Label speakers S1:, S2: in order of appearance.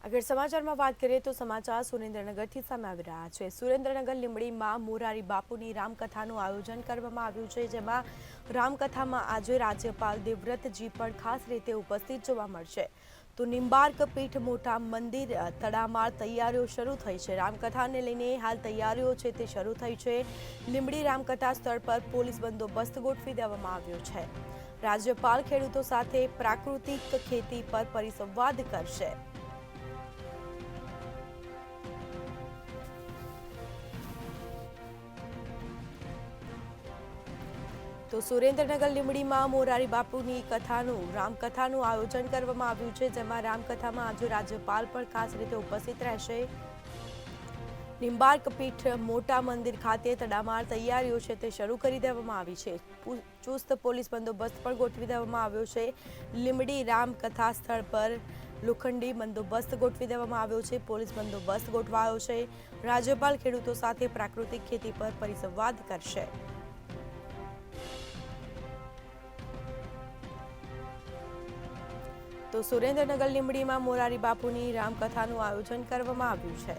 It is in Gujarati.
S1: આગળ સમાચારમાં વાત કરીએ તો સમાચાર સુરેન્દ્રનગરથી સામે આવી રહ્યા છે। સુરેન્દ્રનગર લીંબડીમાં મોરારી બાપુની રામકથાનું આયોજન કરવામાં આવ્યું છે, જેમાં રામકથામાં આજે રાજ્યપાલ દેવવ્રતજી પણ ખાસ રીતે ઉપસ્થિત જોવા મળશે। તો નિંબાર્ક પીઠ મોટા મંદિર તડામાર તૈયારીઓ શરૂ થઈ છે। રામકથાને લઈને હાલ તૈયારીઓ છે તે શરૂ થઈ છે। લીંબડી રામકથા સ્થળ પર પોલીસ બંદોબસ્ત ગોઠવી દેવામાં આવ્યો છે। રાજ્યપાલ ખેડૂતો સાથે પ્રાકૃતિક ખેતી પર પરિસંવાદ કરશે। તો સુરેન્દ્રનગર લીંબડીમાં મોરારી બાપુની રામકથાનું આયોજન કરવામાં આવ્યું છે, જેમાં રામકથામાં આજે રાજ્યપાલ પણ ખાસ રીતે ઉપસ્થિત રહેશે। નિંબાર્ક પીઠ મોટા મંદિર ખાતે તડામાર તૈયારીઓ છે તે શરૂ કરી દેવામાં આવી છે। ચુસ્ત પોલીસ બંદોબસ્ત પણ ગોઠવી દેવામાં આવ્યો છે। લીંબડી રામકથા સ્થળ પર લોખંડી બંદોબસ્ત ગોઠવી દેવામાં આવ્યો છે। પોલીસ બંદોબસ્ત ગોઠવાયો છે। રાજ્યપાલ ખેડૂતો સાથે પ્રાકૃતિક ખેતી પર પરિસંવાદ કરશે। તો સુરેન્દ્રનગર લીંબડીમાં મોરારી બાપુની રામકથાનું આયોજન કરવામાં આવ્યું છે।